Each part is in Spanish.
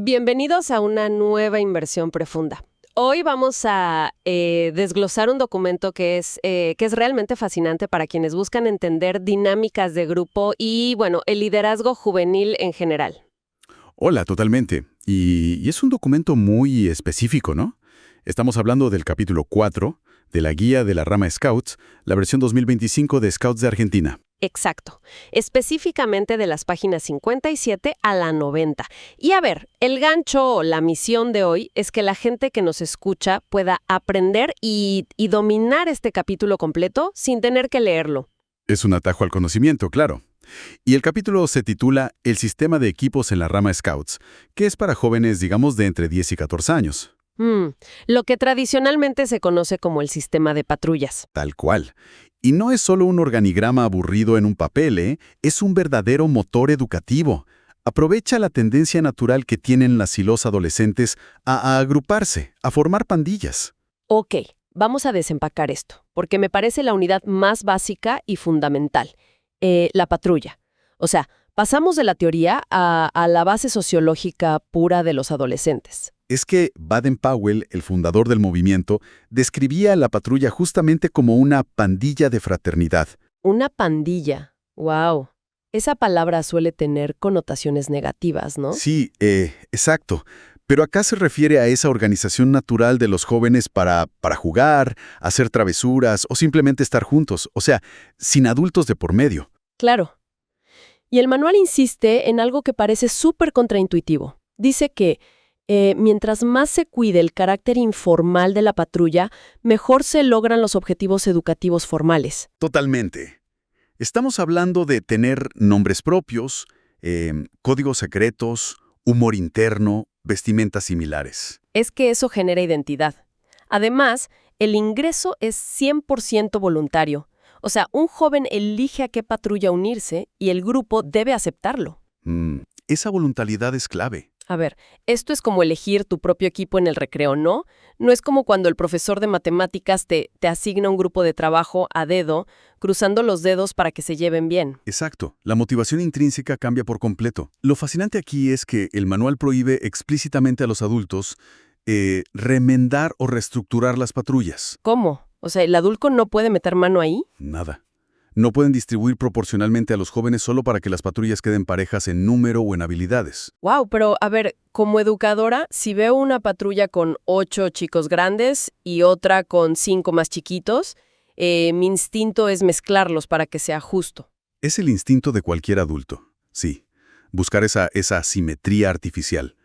Bienvenidos a una nueva inversión profunda. Hoy vamos a desglosar un documento que es realmente fascinante para quienes buscan entender dinámicas de grupo y, bueno, el liderazgo juvenil en general. Hola, totalmente. Y es un documento muy específico, ¿no? Estamos hablando del capítulo 4 de la Guía de la Rama Scouts, la versión 2025 de Scouts de Argentina. Exacto. Específicamente de las páginas 57 a la 90. Y a ver, el gancho o la misión de hoy es que la gente que nos escucha pueda aprender y dominar este capítulo completo sin tener que leerlo. Es un atajo al conocimiento, claro. Y el capítulo se titula El sistema de equipos en la rama Scouts, que es para jóvenes, digamos, de entre 10 y 14 años. Lo que tradicionalmente se conoce como el sistema de patrullas. Tal cual. Y no es solo un organigrama aburrido en un papel, ¿eh? Es un verdadero motor educativo. Aprovecha la tendencia natural que tienen las y los adolescentes a agruparse, a formar pandillas. Ok, vamos a desempacar esto, porque me parece la unidad más básica y fundamental, la patrulla. O sea, pasamos de la teoría a la base sociológica pura de los adolescentes. Es que Baden-Powell, el fundador del movimiento, describía a la patrulla justamente como una pandilla de fraternidad. Una pandilla. Wow. Esa palabra suele tener connotaciones negativas, ¿no? Sí, exacto. Pero acá se refiere a esa organización natural de los jóvenes para jugar, hacer travesuras o simplemente estar juntos, o sea, sin adultos de por medio. Claro. Y el manual insiste en algo que parece súper contraintuitivo. Dice que mientras más se cuide el carácter informal de la patrulla, mejor se logran los objetivos educativos formales. Totalmente. Estamos hablando de tener nombres propios, códigos secretos, humor interno, vestimentas similares. Es que eso genera identidad. Además, el ingreso es 100% voluntario. O sea, un joven elige a qué patrulla unirse y el grupo debe aceptarlo. Esa voluntariedad es clave. A ver, esto es como elegir tu propio equipo en el recreo, ¿no? No es como cuando el profesor de matemáticas te asigna un grupo de trabajo a dedo, cruzando los dedos para que se lleven bien. Exacto. La motivación intrínseca cambia por completo. Lo fascinante aquí es que el manual prohíbe explícitamente a los adultos remendar o reestructurar las patrullas. ¿Cómo? O sea, ¿el adulto no puede meter mano ahí? Nada. No pueden distribuir proporcionalmente a los jóvenes solo para que las patrullas queden parejas en número o en habilidades. Wow, pero a ver, como educadora, si veo una patrulla con 8 chicos grandes y otra con 5 más chiquitos, mi instinto es mezclarlos para que sea justo. Es el instinto de cualquier adulto, sí. Buscar esa simetría artificial.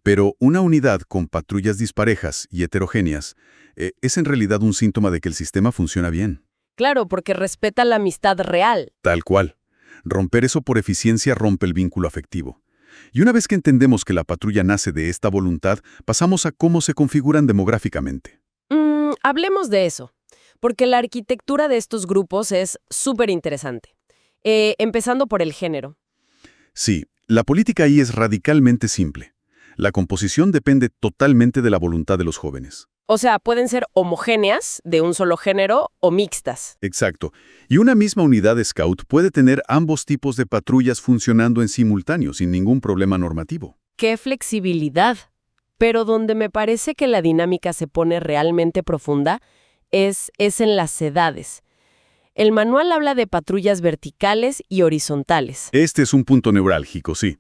Pero una unidad con patrullas disparejas y heterogéneas es en realidad un síntoma de que el sistema funciona bien. Claro, porque respeta la amistad real. Tal cual. Romper eso por eficiencia rompe el vínculo afectivo. Y una vez que entendemos que la patrulla nace de esta voluntad, pasamos a cómo se configuran demográficamente. Hablemos de eso, porque la arquitectura de estos grupos es súper interesante. Empezando por el género. Sí, la política ahí es radicalmente simple. La composición depende totalmente de la voluntad de los jóvenes. O sea, pueden ser homogéneas, de un solo género, o mixtas. Exacto. Y una misma unidad Scout puede tener ambos tipos de patrullas funcionando en simultáneo, sin ningún problema normativo. ¡Qué flexibilidad! Pero donde me parece que la dinámica se pone realmente profunda es en las edades. El manual habla de patrullas verticales y horizontales. Este es un punto neurálgico, sí.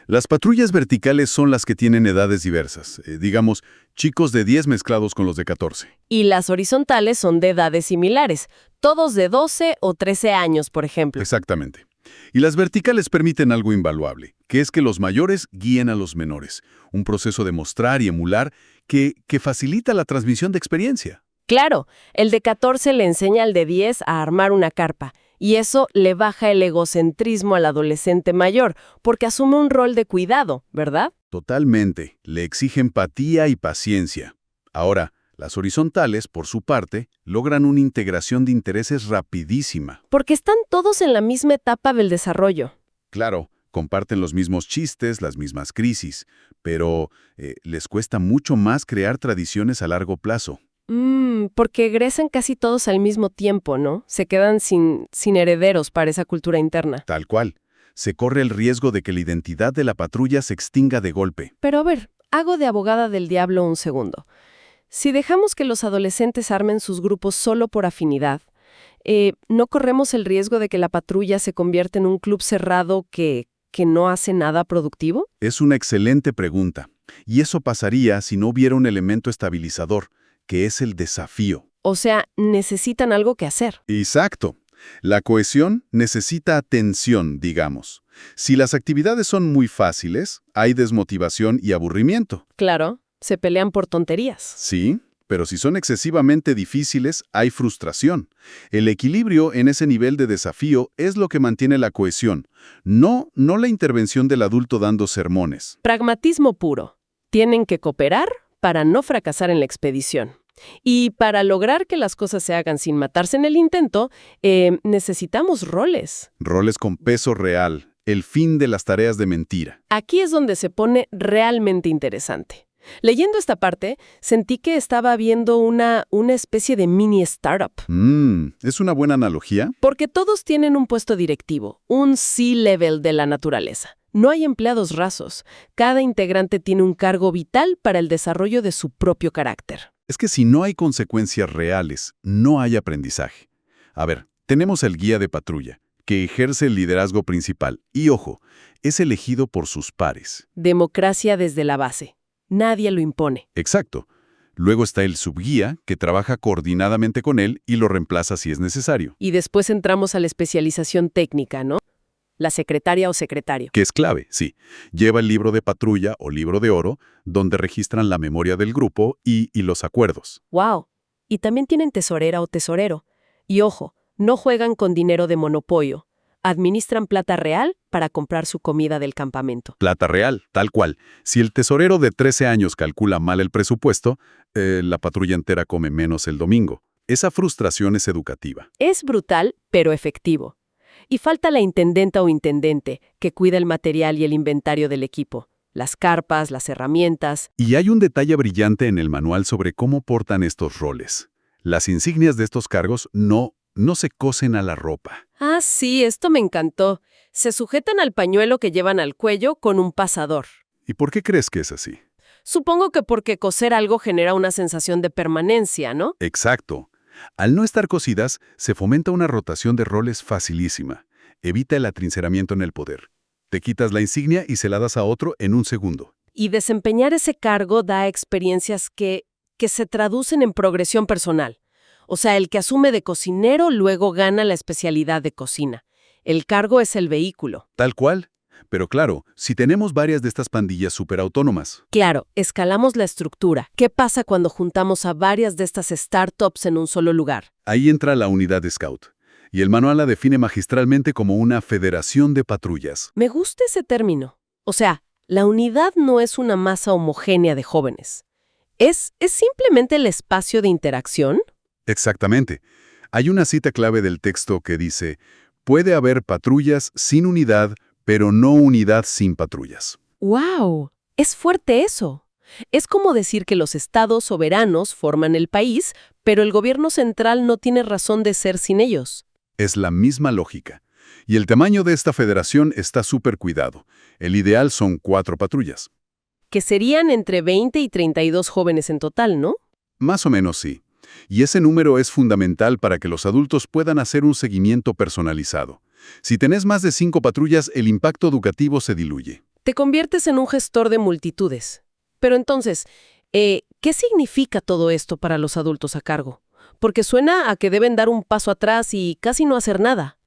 Las patrullas verticales son las que tienen edades diversas, digamos, chicos de 10 mezclados con los de 14. Y las horizontales son de edades similares, todos de 12 o 13 años, por ejemplo. Exactamente. Y las verticales permiten algo invaluable, que es que los mayores guíen a los menores, un proceso de mostrar y emular que facilita la transmisión de experiencia. Claro, el de 14 le enseña al de 10 a armar una carpa, y eso le baja el egocentrismo al adolescente mayor, porque asume un rol de cuidado, ¿verdad? Totalmente. Le exige empatía y paciencia. Ahora, las horizontales, por su parte, logran una integración de intereses rapidísima. Porque están todos en la misma etapa del desarrollo. Claro, comparten los mismos chistes, las mismas crisis, pero les cuesta mucho más crear tradiciones a largo plazo. Porque egresan casi todos al mismo tiempo, ¿no? Se quedan sin herederos para esa cultura interna. Tal cual. Se corre el riesgo de que la identidad de la patrulla se extinga de golpe. Pero a ver, hago de abogada del diablo un segundo. Si dejamos que los adolescentes armen sus grupos solo por afinidad, ¿no corremos el riesgo de que la patrulla se convierta en un club cerrado que no hace nada productivo? Es una excelente pregunta. Y eso pasaría si no hubiera un elemento estabilizador, que es el desafío. O sea, necesitan algo que hacer. Exacto. La cohesión necesita atención, digamos. Si las actividades son muy fáciles, hay desmotivación y aburrimiento. Claro, se pelean por tonterías. Sí, pero si son excesivamente difíciles, hay frustración. El equilibrio en ese nivel de desafío es lo que mantiene la cohesión, no la intervención del adulto dando sermones. Pragmatismo puro. Tienen que cooperar para no fracasar en la expedición. Y para lograr que las cosas se hagan sin matarse en el intento, necesitamos roles. Roles con peso real, el fin de las tareas de mentira. Aquí es donde se pone realmente interesante. Leyendo esta parte, sentí que estaba viendo una especie de mini startup. ¿Es una buena analogía? Porque todos tienen un puesto directivo, un C-level de la naturaleza. No hay empleados rasos. Cada integrante tiene un cargo vital para el desarrollo de su propio carácter. Es que si no hay consecuencias reales, no hay aprendizaje. A ver, tenemos el guía de patrulla, que ejerce el liderazgo principal. Y ojo, es elegido por sus pares. Democracia desde la base. Nadie lo impone. Exacto. Luego está el subguía, que trabaja coordinadamente con él y lo reemplaza si es necesario. Y después entramos a la especialización técnica, ¿no? La secretaria o secretario. Que es clave, sí. Lleva el libro de patrulla o libro de oro, donde registran la memoria del grupo y los acuerdos. ¡Wow! Y también tienen tesorera o tesorero. Y ojo, no juegan con dinero de monopolio. Administran plata real para comprar su comida del campamento. Plata real, tal cual. Si el tesorero de 13 años calcula mal el presupuesto, la patrulla entera come menos el domingo. Esa frustración es educativa. Es brutal, pero efectivo. Y falta la intendenta o intendente, que cuida el material y el inventario del equipo, las carpas, las herramientas. Y hay un detalle brillante en el manual sobre cómo portan estos roles. Las insignias de estos cargos no se cosen a la ropa. Ah, sí, esto me encantó. Se sujetan al pañuelo que llevan al cuello con un pasador. ¿Y por qué crees que es así? Supongo que porque coser algo genera una sensación de permanencia, ¿no? Exacto. Al no estar cosidas, se fomenta una rotación de roles facilísima. Evita el atrincheramiento en el poder. Te quitas la insignia y se la das a otro en un segundo. Y desempeñar ese cargo da experiencias que se traducen en progresión personal. O sea, el que asume de cocinero luego gana la especialidad de cocina. El cargo es el vehículo. Tal cual. Pero claro, si tenemos varias de estas pandillas superautónomas. Claro, escalamos la estructura. ¿Qué pasa cuando juntamos a varias de estas startups en un solo lugar? Ahí entra la unidad de Scout. Y el manual la define magistralmente como una federación de patrullas. Me gusta ese término. O sea, la unidad no es una masa homogénea de jóvenes. ¿Es simplemente el espacio de interacción? Exactamente. Hay una cita clave del texto que dice: puede haber patrullas sin unidad, pero no unidad sin patrullas. ¡Wow! Es fuerte eso. Es como decir que los estados soberanos forman el país, pero el gobierno central no tiene razón de ser sin ellos. Es la misma lógica. Y el tamaño de esta federación está súper cuidado. El ideal son 4 patrullas. Que serían entre 20 y 32 jóvenes en total, ¿no? Más o menos sí. Y ese número es fundamental para que los adultos puedan hacer un seguimiento personalizado. Si tenés más de 5 patrullas, el impacto educativo se diluye. Te conviertes en un gestor de multitudes. Pero entonces, ¿qué significa todo esto para los adultos a cargo? Porque suena a que deben dar un paso atrás y casi no hacer nada.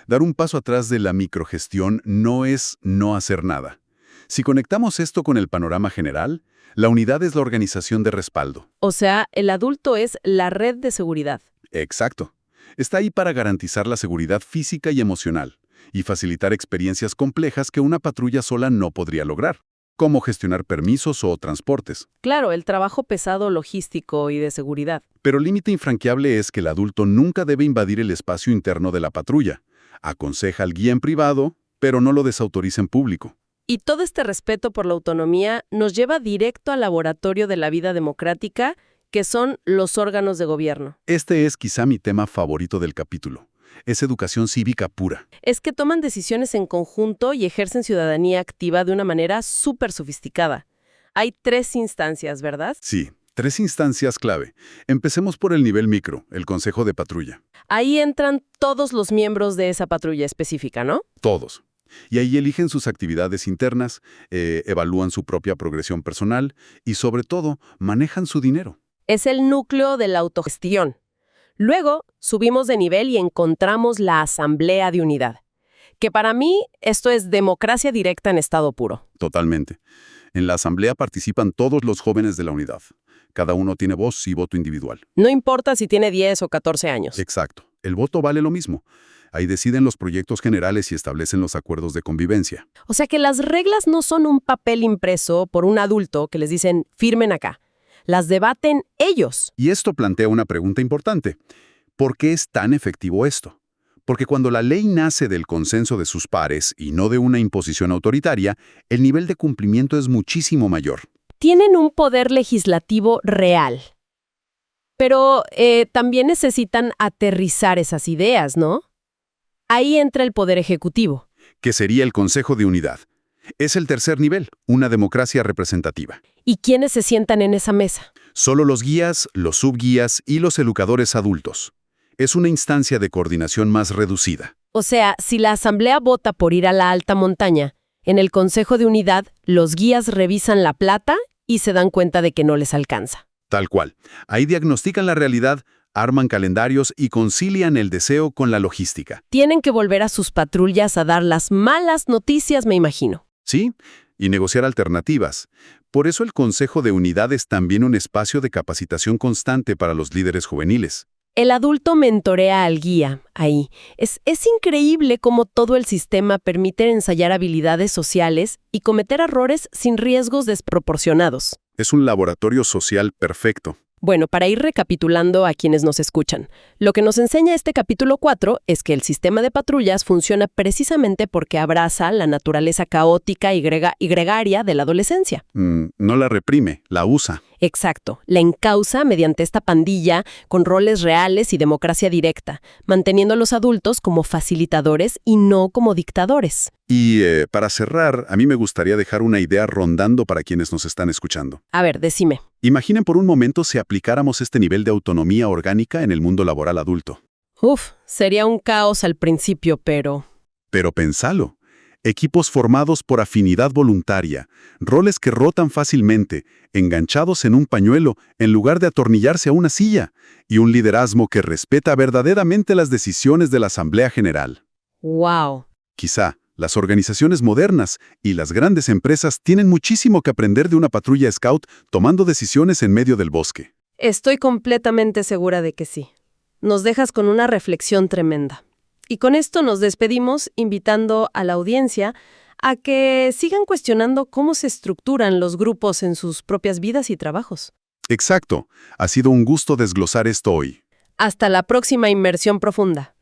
Dar un paso atrás de la microgestión no es no hacer nada. Si conectamos esto con el panorama general, la unidad es la organización de respaldo. O sea, el adulto es la red de seguridad. Exacto. Está ahí para garantizar la seguridad física y emocional y facilitar experiencias complejas que una patrulla sola no podría lograr, como gestionar permisos o transportes. Claro, el trabajo pesado logístico y de seguridad. Pero el límite infranqueable es que el adulto nunca debe invadir el espacio interno de la patrulla. Aconseja al guía en privado, pero no lo desautoriza en público. Y todo este respeto por la autonomía nos lleva directo al laboratorio de la vida democrática, que son los órganos de gobierno. Este es quizá mi tema favorito del capítulo, es educación cívica pura. Es que toman decisiones en conjunto y ejercen ciudadanía activa de una manera súper sofisticada. Hay 3 instancias, ¿verdad? Sí, 3 instancias clave. Empecemos por el nivel micro, el consejo de patrulla. Ahí entran todos los miembros de esa patrulla específica, ¿no? Todos. Y ahí eligen sus actividades internas, evalúan su propia progresión personal y, sobre todo, manejan su dinero. Es el núcleo de la autogestión. Luego, subimos de nivel y encontramos la Asamblea de Unidad, que para mí esto es democracia directa en estado puro. Totalmente. En la asamblea participan todos los jóvenes de la unidad. Cada uno tiene voz y voto individual. No importa si tiene 10 o 14 años. Exacto. El voto vale lo mismo. Ahí deciden los proyectos generales y establecen los acuerdos de convivencia. O sea que las reglas no son un papel impreso por un adulto que les dicen firmen acá. Las debaten ellos. Y esto plantea una pregunta importante. ¿Por qué es tan efectivo esto? Porque cuando la ley nace del consenso de sus pares y no de una imposición autoritaria, el nivel de cumplimiento es muchísimo mayor. Tienen un poder legislativo real. Pero también necesitan aterrizar esas ideas, ¿no? Ahí entra el poder ejecutivo. Que sería el Consejo de Unidad. Es el tercer nivel, una democracia representativa. ¿Y quiénes se sientan en esa mesa? Solo los guías, los subguías y los educadores adultos. Es una instancia de coordinación más reducida. O sea, si la asamblea vota por ir a la alta montaña, en el Consejo de Unidad, los guías revisan la plata y se dan cuenta de que no les alcanza. Tal cual. Ahí diagnostican la realidad, arman calendarios y concilian el deseo con la logística. Tienen que volver a sus patrullas a dar las malas noticias, me imagino. ¿Sí? Y negociar alternativas. Por eso el Consejo de Unidad es también un espacio de capacitación constante para los líderes juveniles. El adulto mentorea al guía ahí. Es increíble cómo todo el sistema permite ensayar habilidades sociales y cometer errores sin riesgos desproporcionados. Es un laboratorio social perfecto. Bueno, para ir recapitulando a quienes nos escuchan, lo que nos enseña este capítulo 4 es que el sistema de patrullas funciona precisamente porque abraza la naturaleza caótica y gregaria de la adolescencia. No la reprime, la usa. Exacto, la encausa mediante esta pandilla con roles reales y democracia directa, manteniendo a los adultos como facilitadores y no como dictadores. Y para cerrar, a mí me gustaría dejar una idea rondando para quienes nos están escuchando. A ver, decime. Imaginen por un momento si aplicáramos este nivel de autonomía orgánica en el mundo laboral adulto. Sería un caos al principio, pero... Pero pensalo. Equipos formados por afinidad voluntaria, roles que rotan fácilmente, enganchados en un pañuelo en lugar de atornillarse a una silla, y un liderazgo que respeta verdaderamente las decisiones de la Asamblea General. ¡Wow! Quizá las organizaciones modernas y las grandes empresas tienen muchísimo que aprender de una patrulla scout tomando decisiones en medio del bosque. Estoy completamente segura de que sí. Nos dejas con una reflexión tremenda. Y con esto nos despedimos invitando a la audiencia a que sigan cuestionando cómo se estructuran los grupos en sus propias vidas y trabajos. Exacto. Ha sido un gusto desglosar esto hoy. Hasta la próxima inmersión profunda.